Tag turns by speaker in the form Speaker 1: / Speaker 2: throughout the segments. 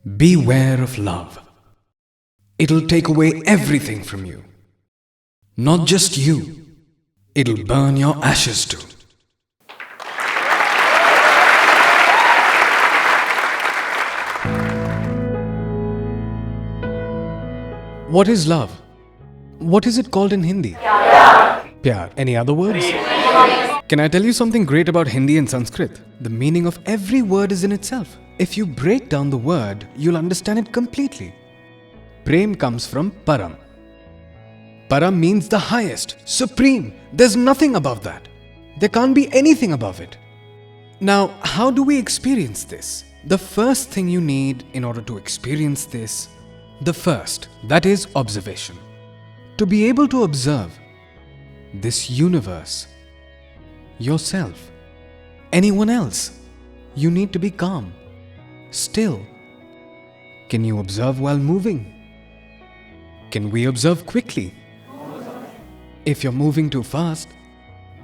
Speaker 1: Beware of love. It'll take away everything from you. Not just you, it'll burn your ashes too. What is love? What is it called in Hindi? Pyar. Any other words? Can I tell you something great about Hindi and Sanskrit? The meaning of every word is in itself. If you break down the word, you'll understand it completely. Prem comes from Param. Param means the highest, supreme. There's nothing above that. There can't be anything above it. Now, how do we experience this? The first thing you need in order to experience this, that is observation. To be able to observe this universe, yourself, anyone else, you need to be calm, still. Can you observe while moving? Can we observe quickly? If you're moving too fast,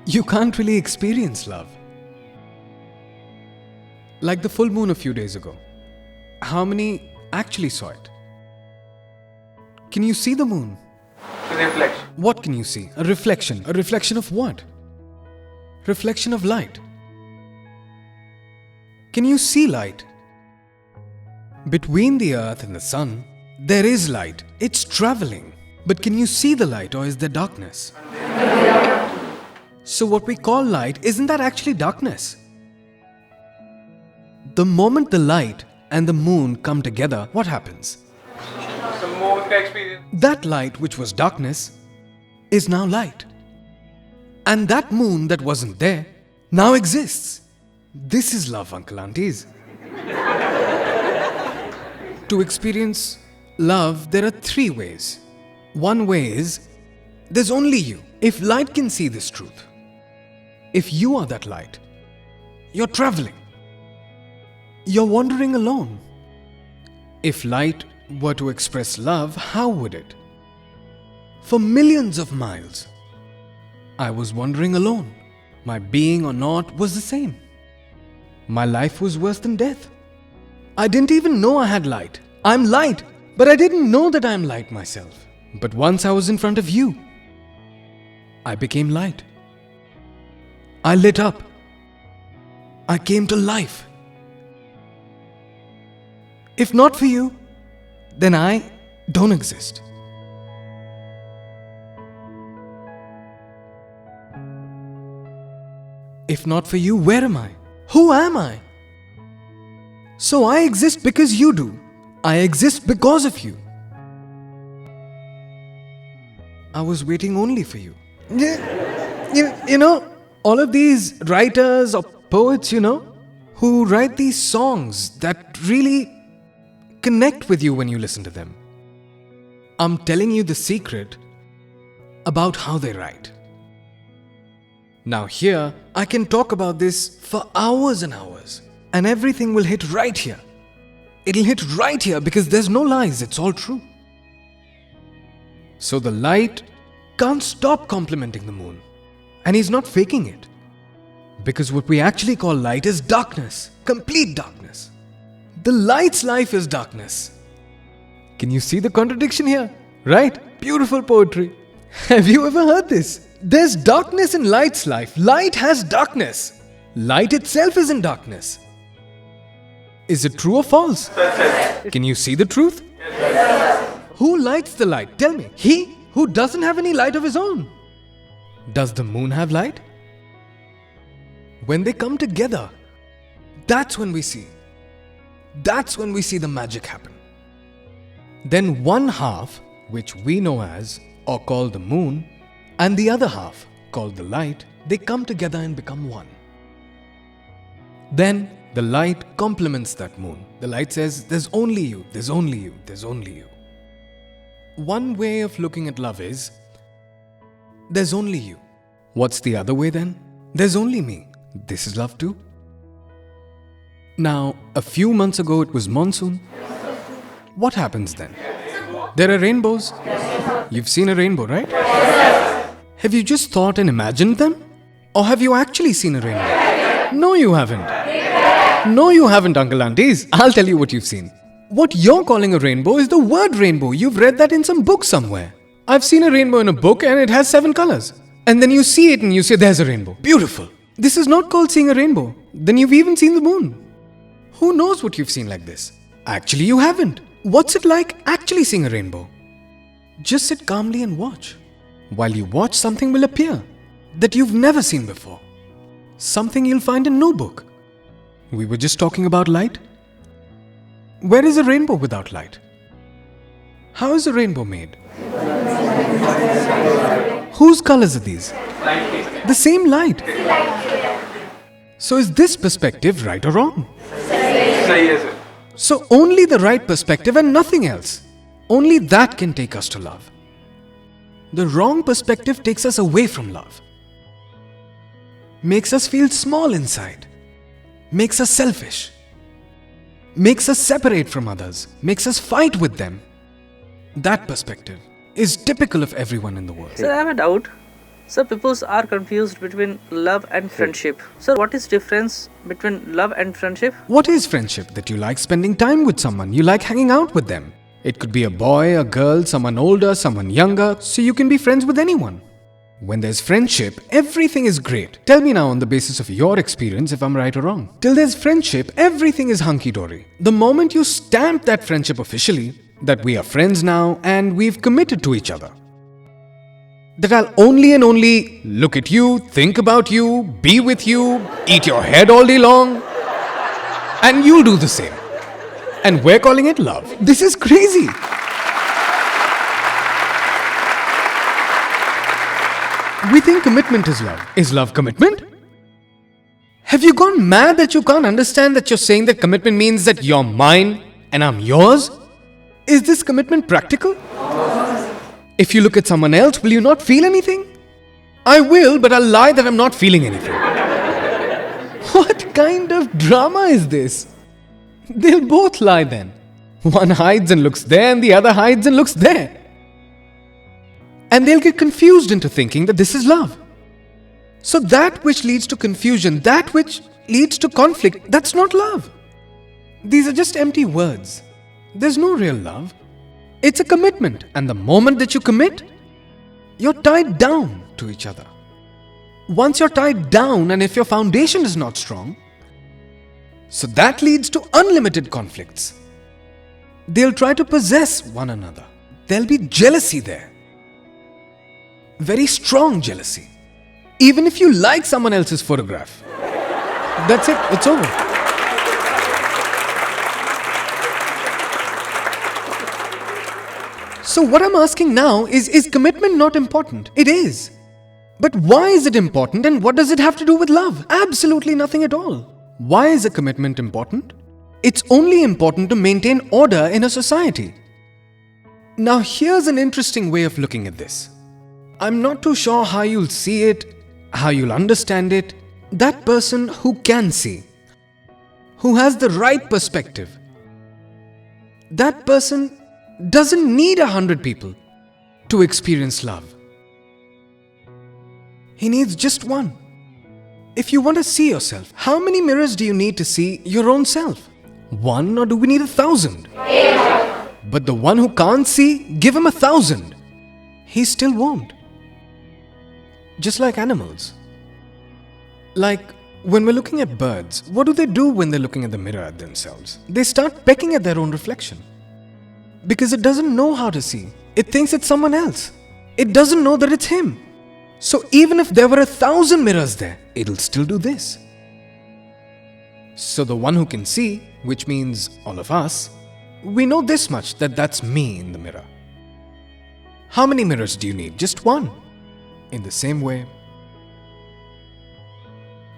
Speaker 1: you can't really experience love. Like the full moon a few days ago. How many actually saw it? Can you see the moon?
Speaker 2: Reflection.
Speaker 1: What can you see? A reflection. A reflection of what? Reflection of light. Can you see light? Between the earth and the sun, there is light. It's traveling. But can you see the light, or is there darkness? So what we call light, isn't that actually darkness? The moment the light and the moon come together, what happens?
Speaker 2: The moon ka experience.
Speaker 1: That light which was darkness is now light. And that moon that wasn't there now exists. This is love, uncle, aunties. To experience love, there are 3 ways. One way is, there's only you. If light can see this truth, if you are that light, you're traveling. You're wandering alone. If light were to express love, how would it? For millions of miles, I was wandering alone. My being or not was the same. My life was worse than death. I didn't even know I had light. I'm light, but I didn't know that I'm light myself. But once I was in front of you, I became light. I lit up. I came to life. If not for you, then I don't exist. If not for you, where am I? Who am I? So I exist because you do. I exist because of you. I was waiting only for you. You know, all of these writers or poets, who write these songs that really connect with you when you listen to them. I'm telling you the secret about how they write. Now here, I can talk about this for hours and hours, and everything will hit right here. It'll hit right here because there's no lies, it's all true. So the light can't stop complimenting the moon, and he's not faking it. Because what we actually call light is darkness, complete darkness. The light's life is darkness. Can you see the contradiction here? Right? Beautiful poetry. Have you ever heard this? There's darkness in light's life. Light has darkness. Light itself is in darkness. Is it true or false? Can you see the truth? Who lights the light? Tell me. He who doesn't have any light of his own. Does the moon have light? When they come together, that's when we see. That's when we see the magic happen. Then one half, which we know as, or call the moon, and the other half, called the light, they come together and become one. Then the light complements that moon. The light says, there's only you, there's only you, there's only you. One way of looking at love is, there's only you. What's the other way then? There's only me. This is love too. Now, a few months ago it was monsoon. What happens then? There are rainbows. You've seen a rainbow, right? Have you just thought and imagined them? Or have you actually seen a rainbow? No, you haven't. No, you haven't, uncle aunties. I'll tell you what you've seen. What you're calling a rainbow is the word rainbow. You've read that in some book somewhere. I've seen a rainbow in a book and it has 7 colors. And then you see it and you say, there's a rainbow. Beautiful. This is not called seeing a rainbow. Then you've even seen the moon. Who knows what you've seen like this? Actually, you haven't. What's it like actually seeing a rainbow? Just sit calmly and watch. While you watch, something will appear that you've never seen before. Something you'll find in no book. We were just talking about light. Where is a rainbow without light? How is a rainbow made? Whose colors are these? The same light. So is this perspective right or wrong? So only the right perspective and nothing else. Only that can take us to love. The wrong perspective takes us away from love. Makes us feel small inside. Makes us selfish. Makes us separate from others. Makes us fight with them. That perspective is typical of everyone in the world.
Speaker 3: Sir, I have a doubt. Sir, people are confused between love and friendship. Sir, what is difference between love and friendship?
Speaker 1: What is friendship? That you like spending time with someone. You like hanging out with them. It could be a boy, a girl, someone older, someone younger. So you can be friends with anyone. When there's friendship, everything is great. Tell me now on the basis of your experience if I'm right or wrong. Till there's friendship, everything is hunky-dory. The moment you stamp that friendship officially, that we are friends now and we've committed to each other, that I'll only and only look at you, think about you, be with you, eat your head all day long, and you'll do the same. And we're calling it love. This is crazy. We think commitment is love. Is love commitment? Have you gone mad that you can't understand that you're saying that commitment means that you're mine and I'm yours? Is this commitment practical? If you look at someone else, will you not feel anything? I will, but I'll lie that I'm not feeling anything. What kind of drama is this? They'll both lie then. One hides and looks there and the other hides and looks there. And they'll get confused into thinking that this is love. So that which leads to confusion, that which leads to conflict, that's not love. These are just empty words. There's no real love. It's a commitment. And the moment that you commit, you're tied down to each other. Once you're tied down, and if your foundation is not strong, so that leads to unlimited conflicts. They'll try to possess one another. There'll be jealousy there. Very strong jealousy. Even if you like someone else's photograph. That's it. It's over. So what I'm asking now is commitment not important? It is. But why is it important and what does it have to do with love? Absolutely nothing at all. Why is a commitment important? It's only important to maintain order in a society. Now here's an interesting way of looking at this. I'm not too sure how you'll see it, how you'll understand it. That person who can see, who has the right perspective, that person doesn't need 100 people to experience love. He needs just one. If you want to see yourself, how many mirrors do you need to see your own self? 1, or do we need 1,000? But the one who can't see, give him 1,000. He still won't. Just like animals. Like when we're looking at birds, what do they do when they're looking at the mirror at themselves? They start pecking at their own reflection. Because it doesn't know how to see. It thinks it's someone else. It doesn't know that it's him. So even if there were 1,000 mirrors there, it'll still do this. So the one who can see, which means all of us, we know this much, that that's me in the mirror. How many mirrors do you need? Just one. In the same way,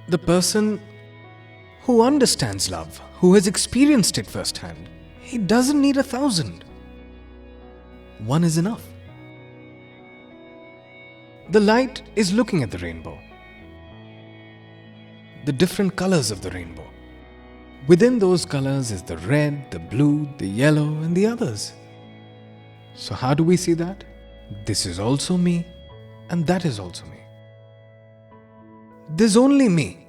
Speaker 1: the person who understands love, who has experienced it firsthand, he doesn't need 1,000. One is enough. The light is looking at the rainbow. The different colors of the rainbow. Within those colors is the red, the blue, the yellow, and the others. So how do we see that? This is also me, and that is also me. There's only me.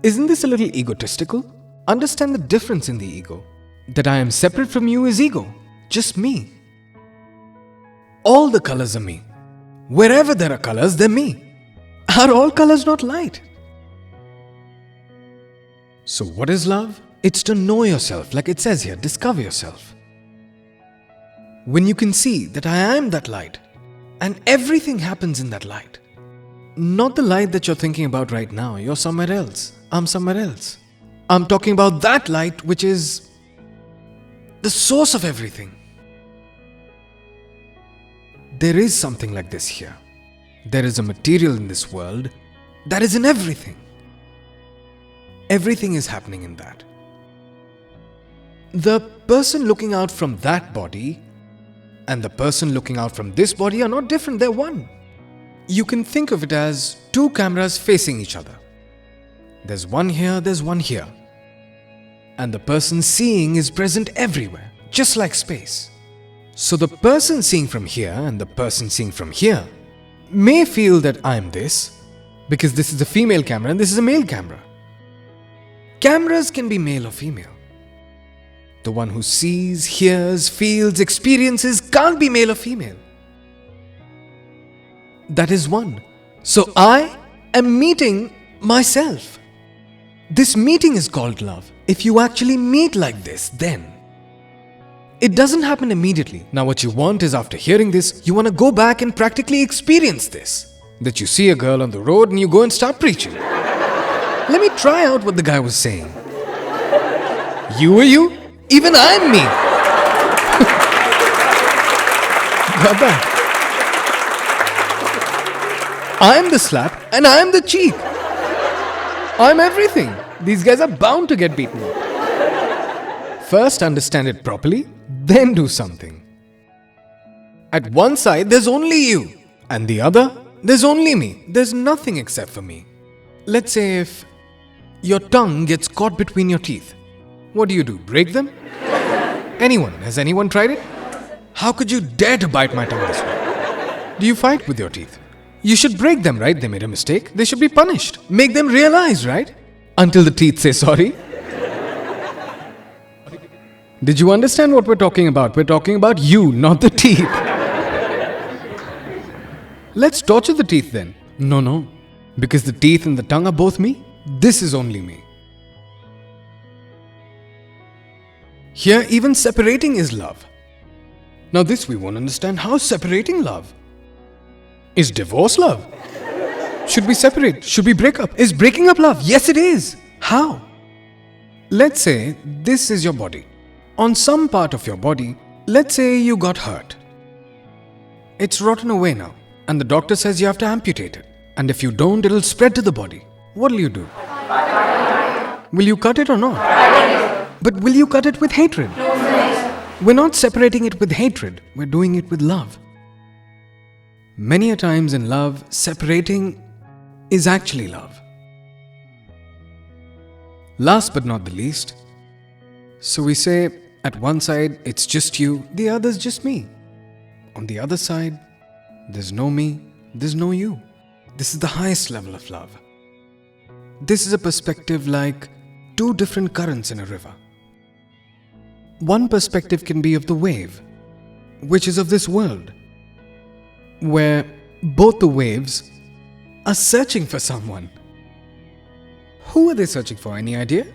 Speaker 1: Isn't this a little egotistical? Understand the difference in the ego. that I am separate from you is ego. Just me. All the colors are me. Wherever there are colors, they're me. Are all colors not light? So what is love? It's to know yourself, like it says here, discover yourself. When you can see that I am that light, and everything happens in that light. Not the light that you're thinking about right now. You're somewhere else. I'm somewhere else. I'm talking about that light which is the source of everything. There is something like this here. There is a material in this world that is in everything. Everything is happening in that. The person looking out from that body and the person looking out from this body are not different, they're one. You can think of it as two cameras facing each other. There's one here, there's one here. And the person seeing is present everywhere, just like space. So the person seeing from here and the person seeing from here may feel that I'm this, because this is a female camera and this is a male camera. Cameras can be male or female. The one who sees, hears, feels, experiences can't be male or female. That is one. So I am meeting myself. This meeting is called love. If you actually meet like this, then it doesn't happen immediately. Now what you want is, after hearing this, you want to go back and practically experience this. That you see a girl on the road and you go and start preaching. Let me try out what the guy was saying. You are you? Even I'm me. Got that? I'm the slap and I'm the cheek. I'm everything. These guys are bound to get beaten up. First understand it properly, then do something. At one side there's only you, and the other there's only me. There's nothing except for me. Let's say if your tongue gets caught between your teeth, what do? Break them? Has anyone tried it? How could you dare to bite my tongue this way? Do you fight with your teeth? You should break them, right? They made a mistake. They should be punished. Make them realize, right? Until the teeth say sorry. Did you understand what we're talking about? We're talking about you, not the teeth. Let's torture the teeth then. No. Because the teeth and the tongue are both me. This is only me. Here, even separating is love. Now this we won't understand. How separating love? Is divorce love? Should we separate? Should we break up? Is breaking up love? Yes, it is. How? Let's say this is your body. On some part of your body, let's say you got hurt. It's rotten away now, and the doctor says you have to amputate it. And if you don't, it'll spread to the body. What'll you do? Will you cut it or not? But will you cut it with hatred? We're not separating it with hatred. We're doing it with love. Many a times in love, separating is actually love. Last but not the least, so we say at one side it's just you, the other's just me. On the other side, there's no me, there's no you. This is the highest level of love. This is a perspective like two different currents in a river. One perspective can be of the wave, which is of this world, where both the waves are searching for someone. Who are they searching for? Any idea?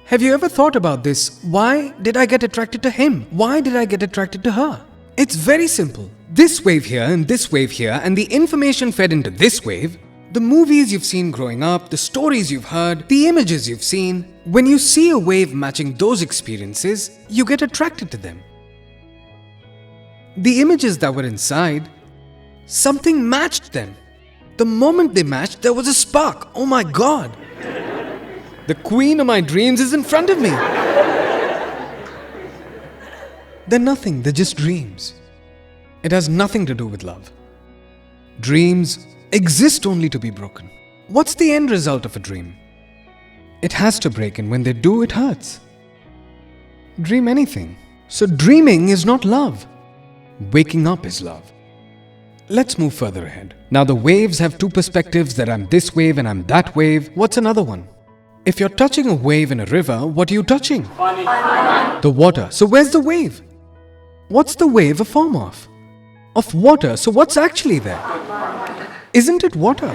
Speaker 1: Have you ever thought about this? Why did I get attracted to him? Why did I get attracted to her? It's very simple. This wave here and this wave here, and the information fed into this wave, the movies you've seen growing up, the stories you've heard, the images you've seen, when you see a wave matching those experiences, you get attracted to them. The images that were inside, something matched them. The moment they matched, there was a spark. Oh my God! The queen of my dreams is in front of me. They're nothing, they're just dreams. It has nothing to do with love. Dreams exist only to be broken. What's the end result of a dream? It has to break, and when they do, it hurts. Dream anything. So dreaming is not love. Waking up is love. Let's move further ahead. Now the waves have two perspectives, that I'm this wave and I'm that wave. What's another one? If you're touching a wave in a river, what are you touching? The water. So where's the wave? What's the wave a form of? Of water. So what's actually there? Isn't it water?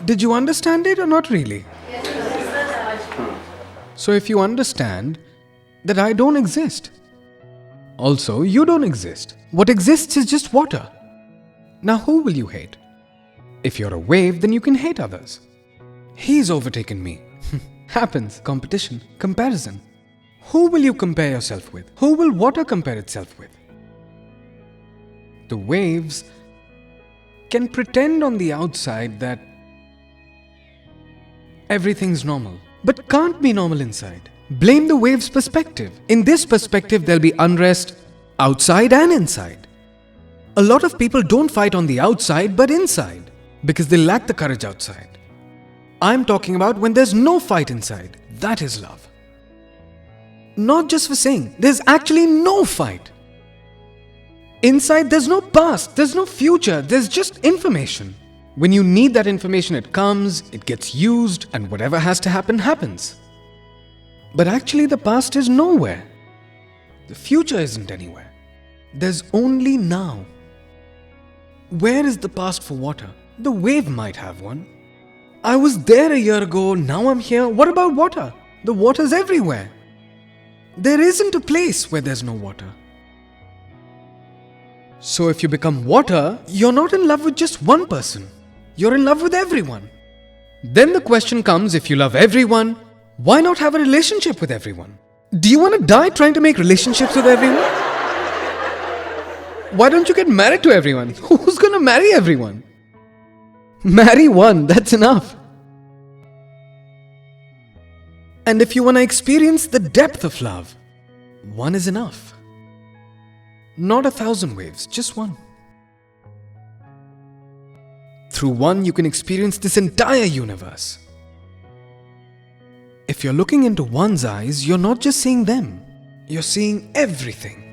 Speaker 1: Did you understand it or not really? So if you understand that I don't exist, also you don't exist. What exists is just water. Now who will you hate? If you're a wave, then you can hate others. He's overtaken me. Happens. Competition. Comparison. Who will you compare yourself with? Who will water compare itself with? The waves can pretend on the outside that everything's normal, but can't be normal inside. Blame the wave's perspective. In this perspective, there'll be unrest outside and inside. A lot of people don't fight on the outside but inside because they lack the courage outside. I'm talking about when there's no fight inside. That is love. Not just for saying, there's actually no fight. Inside, there's no past, there's no future, there's just information. When you need that information, it comes, it gets used, and whatever has to happen, happens. But actually, the past is nowhere. The future isn't anywhere. There's only now. Where is the past for water? The wave might have one. I was there a year ago, now I'm here. What about water? The water's everywhere. There isn't a place where there's no water. So if you become water, you're not in love with just one person. You're in love with everyone. Then the question comes, if you love everyone, why not have a relationship with everyone? Do you want to die trying to make relationships with everyone? Why don't you get married to everyone? Who's going to marry everyone? Marry one, that's enough. And if you want to experience the depth of love, one is enough. Not 1,000 waves, just one. Through one, you can experience this entire universe. If you're looking into one's eyes, you're not just seeing them, you're seeing everything.